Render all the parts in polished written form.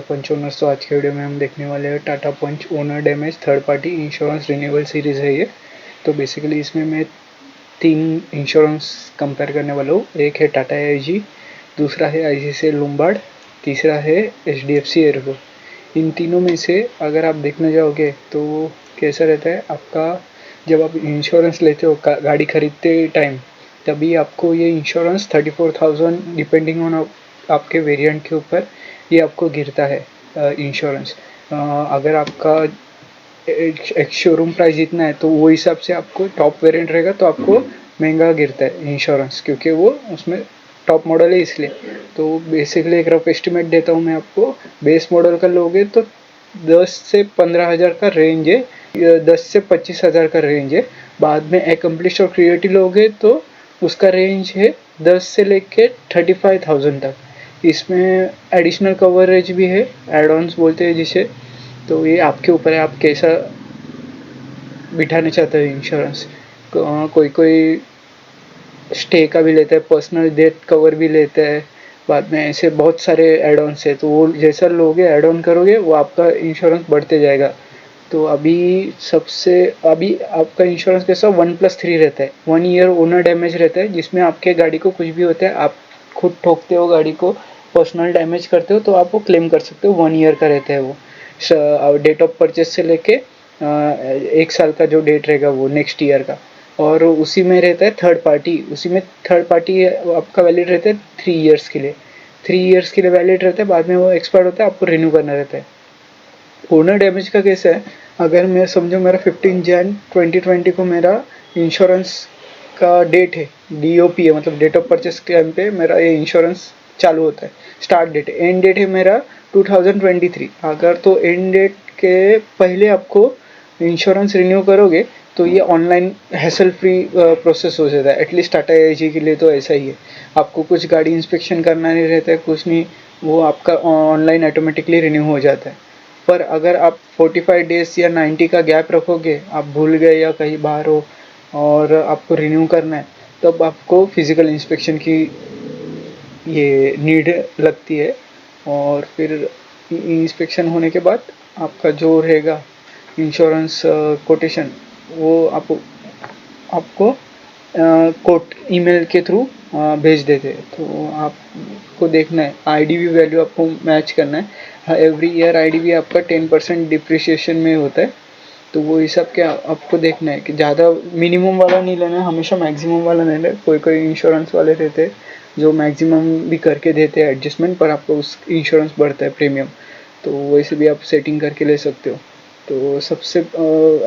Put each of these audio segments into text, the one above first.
पंच owners. तो आज के वीडियो में हम देखने वाले हैं Tata Punch owner damage third party insurance renewal series है ये। तो बेसिकली इसमें मैं 3 इंश्योरेंस कंपेयर करने वाला हूँ। एक है टाटा AIG, दूसरा है ICICI लोम्बार्ड, तीसरा है HDFC एर्गो। इन तीनों में से अगर आप देखने जाओगे तो कैसा रहता है आपका, जब आप इंश्योरेंस लेते हो गाड़ी खरीदते टाइम, तभी आपको ये इंश्योरेंस 34,000 डिपेंडिंग ऑन आपके वेरिएंट के ऊपर ये आपको गिरता है इंश्योरेंस। अगर आपका एक शोरूम प्राइस इतना है तो वो हिसाब से आपको टॉप वेरिएंट रहेगा तो आपको महंगा गिरता है इंश्योरेंस, क्योंकि वो उसमें टॉप मॉडल है इसलिए। तो बेसिकली एक रफ एस्टिमेट देता हूँ मैं आपको। बेस मॉडल का लोगे तो 10 से 15,000 का रेंज है, 10 से 25,000 का रेंज है। बाद में एकम्प्लिश और क्रिएटिव लोगे तो उसका रेंज है 10 से लेके 35,000 तक। इसमें एडिशनल कवरेज भी है, एड ऑन्स बोलते हैं जिसे। तो ये आपके ऊपर है, आप कैसा बिठाना चाहते हो इंश्योरेंस। कोई कोई स्टे का भी लेता है, पर्सनल डेथ कवर भी लेता है, बाद में ऐसे बहुत सारे एड ऑन्स है। तो वो जैसा लोगे एड ऑन करोगे वो आपका इंश्योरेंस बढ़ते जाएगा। तो अभी आपका इंश्योरेंस कैसा 1+3 रहता है, 1 ईयर ओनर डैमेज रहता है, जिसमें आपके गाड़ी को कुछ भी होता है, आप खुद ठोकते हो गाड़ी को, पर्सनल डैमेज करते हो तो आप वो क्लेम कर सकते हो। 1 ईयर का रहता है वो, डेट ऑफ परचेज से लेके 1 साल का जो डेट रहेगा वो नेक्स्ट ईयर का। और उसी में रहता है थर्ड पार्टी, उसी में थर्ड पार्टी आपका वैलिड रहता है 3 ईयर्स के लिए, 3 ईयर्स के लिए वैलिड रहता है। बाद में वो एक्सपायर होता है, आपको रिन्यू करना रहता है। ओनर डैमेज का कैसा है, अगर मैं समझो मेरा 15 जन 2020 को मेरा इंश्योरेंस का डेट है, DOP है, मतलब डेट ऑफ परचेस टाइम पे मेरा ये इंश्योरेंस चालू होता है। स्टार्ट डेट है, एंड डेट है मेरा 2023। अगर तो एंड डेट के पहले आपको इंश्योरेंस रिन्यू करोगे तो ये ऑनलाइन हैसल फ्री प्रोसेस हो जाता है। एटलीस्ट टाटा AIG के लिए तो ऐसा ही है, आपको कुछ गाड़ी इंस्पेक्शन करना नहीं रहता है, कुछ नहीं, वो आपका ऑनलाइन ऑटोमेटिकली रिन्यू हो जाता है। पर अगर आप 45 डेज या 90 का गैप रखोगे, आप भूल गए या कहीं बाहर हो और आपको रिन्यू करना है, तब आपको फिजिकल इंस्पेक्शन की ये नीड लगती है। और फिर इंस्पेक्शन होने के बाद आपका जो रहेगा इंश्योरेंस कोटेशन, वो आपको कोट ईमेल के थ्रू भेज देते हैं। तो आपको देखना है IDV वैल्यू आपको मैच करना है। एवरी ईयर IDV आपका 10% डिप्रिशिएशन में होता है। तो वो हिसाब के आपको देखना है कि ज़्यादा मिनिमम वाला नहीं लेना है, हमेशा मैक्सिमम वाला लेना है। कोई कोई इंश्योरेंस वाले रहते हैं जो मैक्सिमम भी करके देते हैं एडजस्टमेंट, पर आपको उस इंश्योरेंस बढ़ता है प्रीमियम, तो वैसे भी आप सेटिंग करके ले सकते हो। तो सबसे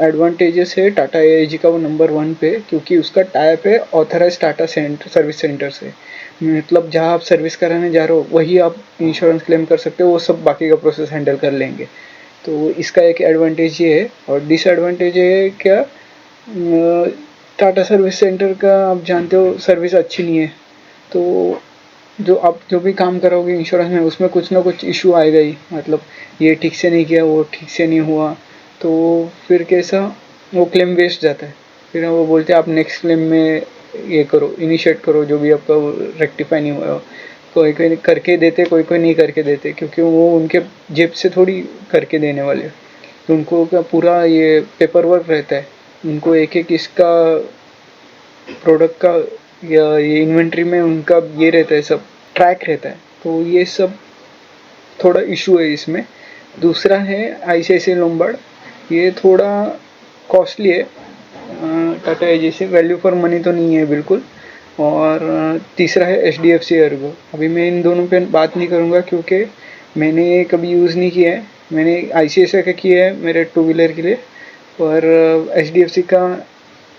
एडवांटेजेस है टाटा AIG का वो नंबर 1 पे, क्योंकि उसका टाइप है ऑथराइज टाटा सर्विस सेंटर से। मतलब जहाँ आप सर्विस कराने जा रहे हो वही आप इंश्योरेंस क्लेम कर सकते हो, वो सब बाकी का प्रोसेस हैंडल कर लेंगे। तो इसका एक एडवांटेज ये है। और डिसएडवांटेज ये है क्या, टाटा सर्विस सेंटर का आप जानते हो सर्विस अच्छी नहीं है। तो जो भी काम करोगे इंश्योरेंस में, उसमें कुछ ना कुछ इशू आएगा ही, मतलब ये ठीक से नहीं किया, वो ठीक से नहीं हुआ, तो फिर कैसा वो क्लेम वेस्ट जाता है। फिर वो बोलते हैं आप नेक्स्ट क्लेम में ये करो, इनिशिएट करो, जो भी आपका रेक्टिफाई नहीं हुआ। कोई कोई करके देते, कोई कोई नहीं करके देते, क्योंकि वो उनके जेब से थोड़ी करके देने वाले। तो उनको का पूरा ये पेपर वर्क रहता है, उनको एक एक इसका प्रोडक्ट का या ये इन्वेंट्री में उनका ये रहता है, सब ट्रैक रहता है। तो ये सब थोड़ा इशू है इसमें। दूसरा है ICICI लोम्बार्ड, ये थोड़ा कॉस्टली है टाटा AIG से, वैल्यू फॉर मनी तो नहीं है बिल्कुल। और तीसरा है HDFC एर्गो। अभी मैं इन दोनों पे बात नहीं करूँगा क्योंकि मैंने कभी यूज़ नहीं किया है। मैंने ICICI का किया है मेरे 2 व्हीलर के लिए, पर HDFC का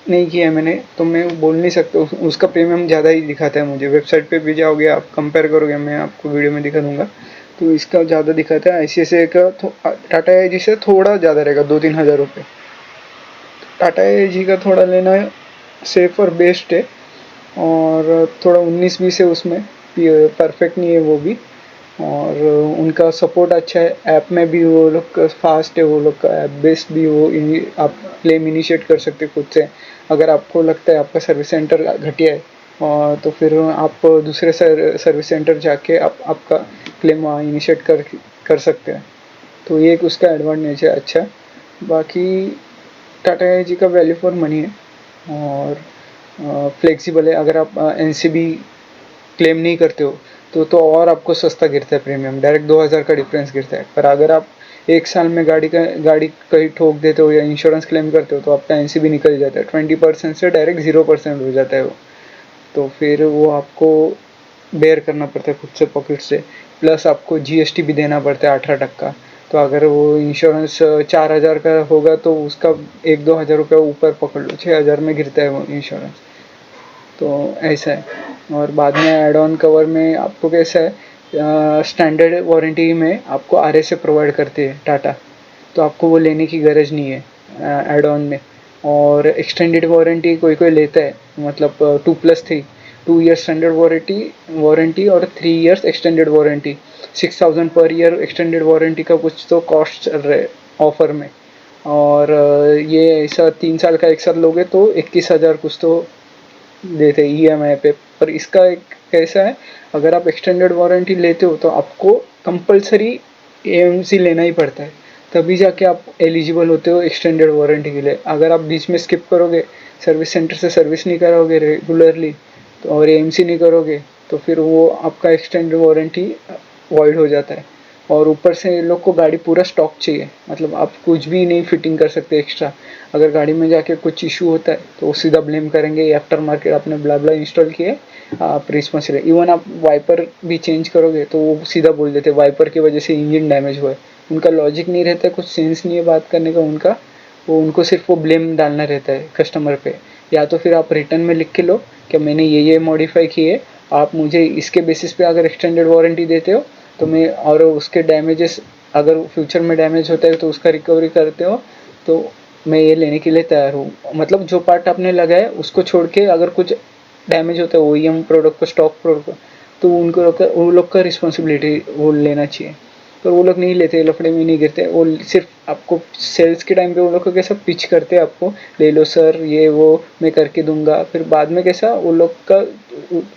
नहीं किया है मैंने, तो मैं बोल नहीं सकता। उसका प्रीमियम ज़्यादा ही दिखाता है मुझे। वेबसाइट पे भी जाओगे आप कंपेयर करोगे, मैं आपको वीडियो में दिखा दूंगा, तो इसका ज़्यादा दिखाता है। ICICI का टाटा AIG से थोड़ा ज़्यादा रहेगा, 2-3 हज़ार रुपये। टाटा AIG का थोड़ा लेना सेफ और बेस्ट है। और थोड़ा 19-20 है उसमें, परफेक्ट नहीं है वो भी। और उनका सपोर्ट अच्छा है, ऐप में भी वो लोग फास्ट है, वो लोग का ऐप बेस्ड भी वो आप क्लेम इनिशिएट कर सकते खुद से। अगर आपको लगता है आपका सर्विस सेंटर घटिया है, और तो फिर आप दूसरे सर्विस सेंटर जाके आपका क्लेम इनिशिएट कर सकते हैं। तो ये एक उसका एडवांटेज है अच्छा। बाकी टाटा एआईजी का वैल्यू फॉर मनी है और फ्लेक्सिबल है। अगर आप एनसीबी क्लेम नहीं करते हो तो और आपको सस्ता गिरता है प्रीमियम, डायरेक्ट 2000 का डिफरेंस गिरता है। पर अगर आप एक साल में गाड़ी कहीं ठोक देते हो या इंश्योरेंस क्लेम करते हो तो आपका एनसीबी निकल जाता है, 20% से डायरेक्ट 0% हो जाता है वो। तो फिर वो आपको बेयर करना पड़ता है खुद से पॉकेट से, प्लस आपको जीएसटी भी देना पड़ता है 18%। तो अगर वो इंश्योरेंस 4000 का होगा तो उसका 1-2 हज़ार रुपये ऊपर पकड़ लो, 6000 में गिरता है वो इंश्योरेंस। तो ऐसा है। और बाद में एड ऑन कवर में आपको कैसा है, स्टैंडर्ड वारंटी में आपको RSA प्रोवाइड करती है टाटा, तो आपको वो लेने की गरज नहीं है एड ऑन में। और एक्सटेंडेड वारंटी कोई कोई लेता है, मतलब 2+3, 2 ईयर स्टैंडर्ड वारंटी और 3 years extended warranty, 6000 per year extended warranty का कुछ तो कॉस्ट चल रहा है ऑफर में। और ये ऐसा 3 साल का एक साथ लोगे तो 21,000 कुछ तो देते EMI पे। पर इसका एक कैसा है, अगर आप एक्सटेंडेड वारंटी लेते हो तो आपको कंपलसरी AMC लेना ही पड़ता है, तभी जाके आप एलिजिबल होते हो एक्सटेंडेड वारंटी के लिए। अगर आप बीच में स्किप करोगे, सर्विस सेंटर से सर्विस नहीं कराओगे रेगुलरली तो और AMC नहीं करोगे तो फिर वो आपका एक्सटेंडेड वारंटी वॉइड हो जाता है। और ऊपर से ये लोग को गाड़ी पूरा स्टॉक चाहिए, मतलब आप कुछ भी नहीं फिटिंग कर सकते एक्स्ट्रा। अगर गाड़ी में जाके कुछ इशू होता है तो वो सीधा ब्लेम करेंगे, आफ्टर मार्केट आपने ब्ला ब्ला इंस्टॉल किए, आप रिस्पॉन्सिबल। इवन आप वाइपर भी चेंज करोगे तो वो सीधा बोल देते वाइपर की वजह से इंजन डैमेज हुआ है। उनका लॉजिक नहीं रहता, कुछ सेंस नहीं है बात करने का उनका, वो उनको सिर्फ वो ब्लेम डालना रहता है कस्टमर पे। या तो फिर आप रिटर्न में लिख के लो कि मैंने ये मॉडिफाई किए, आप मुझे इसके बेसिस पे अगर एक्सटेंडेड वारंटी देते हो तो मैं, और उसके डैमेजेस अगर फ्यूचर में डैमेज होता है तो उसका रिकवरी करते हो तो मैं ये लेने के लिए तैयार हूँ। मतलब जो पार्ट आपने लगाया उसको छोड़ के अगर कुछ डैमेज होता है OEM प्रोडक्ट को, स्टॉक प्रोडक्ट को, तो वो लोग का रिस्पॉन्सिबिलिटी वो लेना चाहिए। पर वो लोग नहीं लेते, लफड़े में नहीं गिरते, वो सिर्फ आपको सेल्स के टाइम पे वो लोग को कैसा पिच करते हैं आपको, ले लो सर ये वो मैं करके दूंगा। फिर बाद में कैसा वो लोग का,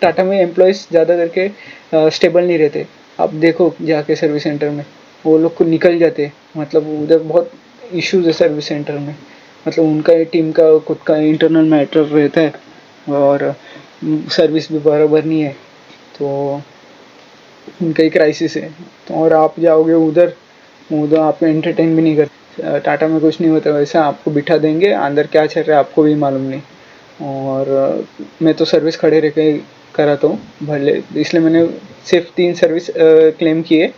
टाटा में एम्प्लॉयज़ ज़्यादा करके स्टेबल नहीं रहते। आप देखो जाके सर्विस सेंटर में वो लोग को निकल जाते, मतलब उधर बहुत इश्यूज है सर्विस सेंटर में, मतलब उनका टीम का खुद का इंटरनल मैटर रहता है और सर्विस भी बराबर नहीं है, तो उनका ही क्राइसिस है। तो और आप जाओगे उधर, उधर आपको एंटरटेन भी नहीं करते। टाटा में कुछ नहीं होता वैसा, आपको बिठा देंगे, अंदर क्या चल रहा है आपको भी मालूम नहीं। और मैं तो सर्विस खड़े रह के कराता हूँ भले, इसलिए मैंने सिर्फ 3 सर्विस क्लेम किए।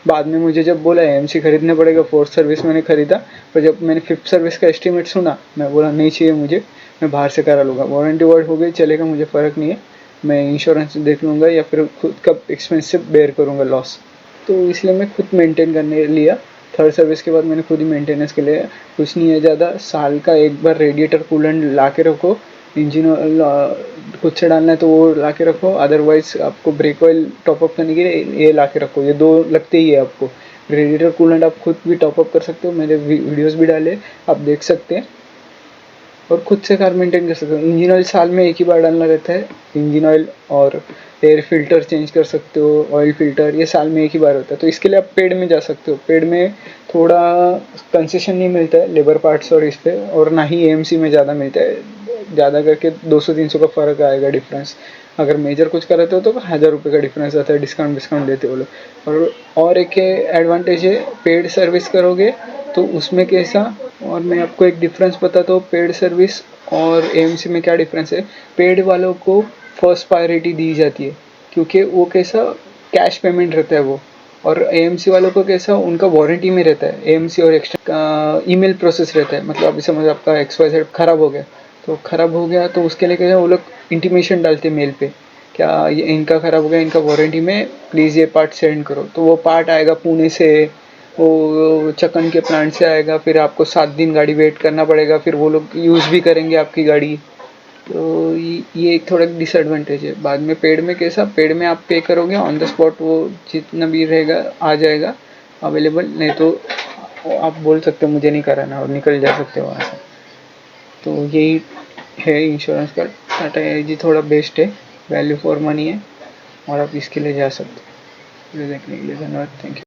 बाद में मुझे जब बोला AMC खरीदने पड़ेगा, 4th सर्विस मैंने खरीदा। पर जब मैंने 5th सर्विस का एस्टीमेट सुना, मैं बोला नहीं चाहिए मुझे, मैं बाहर से करा लूँगा, वारंटी वर्ड हो गई चलेगा, मुझे फ़र्क नहीं है, मैं इंश्योरेंस देख लूँगा या फिर खुद का एक्सपेंस से बेयर करूँगा लॉस। तो इसलिए मैं खुद मेंटेन करने लिया। 3rd सर्विस के बाद मैंने खुद ही मेंटेनेंस के लिए, कुछ नहीं है ज़्यादा, साल का एक बार रेडिएटर कूलेंट ला के रखो, इंजन ऑयल खुद से डालना है तो वो ला के रखो, अदरवाइज आपको ब्रेक ऑयल टॉपअप करने के लिए ये ला के रखो, ये 2 लगते ही है आपको। रेडिएटर कूलेंट आप खुद भी टॉपअप कर सकते हो, मेरे वीडियोस भी डाले आप देख सकते हैं, और खुद से कार मेंटेन कर सकते हो। इंजन ऑयल साल में एक ही बार डालना रहता है, इंजन ऑयल, और एयर फिल्टर चेंज कर सकते हो, ऑयल फिल्टर ये साल में एक ही बार होता है। तो इसके लिए आप पेड में जा सकते हो, पेड में थोड़ा कंसेशन नहीं मिलता है लेबर पार्ट्स और इस पे, और ना ही AMC में ज़्यादा मिलता है, ज़्यादा करके 200-300 का फ़र्क आएगा डिफरेंस। अगर मेजर कुछ कराते हो तो 1000 रुपये का डिफरेंस आता है, डिस्काउंट देते हो लोग। और एक एडवांटेज है, पेड सर्विस करोगे तो उसमें कैसा, और मैं आपको एक डिफरेंस बताता हूँ पेड सर्विस और AMC में क्या डिफरेंस है। पेड वालों को फर्स्ट प्रायोरिटी दी जाती है क्योंकि वो कैसा कैश पेमेंट रहता है वो, और AMC वालों को कैसा उनका वारंटी में रहता है, AMC और एक्स्ट्रा ईमेल प्रोसेस रहता है। मतलब अभी समझ आपका XYZ खराब हो गया, तो खराब हो गया तो उसके लिए क्या वो लोग इंटीमेशन डालते मेल पे, क्या ये इनका खराब हो गया, इनका वारंटी में प्लीज़ ये पार्ट सेंड करो, तो वो पार्ट आएगा पुणे से, वो चक्कन के प्लांट से आएगा, फिर आपको 7 दिन गाड़ी वेट करना पड़ेगा, फिर वो लोग यूज़ भी करेंगे आपकी गाड़ी। तो ये एक थोड़ा डिसएडवांटेज है। बाद में पेड में कैसा, पेड में आप पे करोगे ऑन द स्पॉट, वो जितना भी रहेगा आ जाएगा अवेलेबल, नहीं तो आप बोल सकते हो मुझे नहीं कराना और निकल जा सकते हो वहाँ से। तो यही है इंश्योरेंस का। टाटा AIG थोड़ा बेस्ट है, वैल्यू फॉर मनी है, और आप इसके लिए जा सकते हो। वीडियो देखने के लिए धन्यवाद, थैंक यू।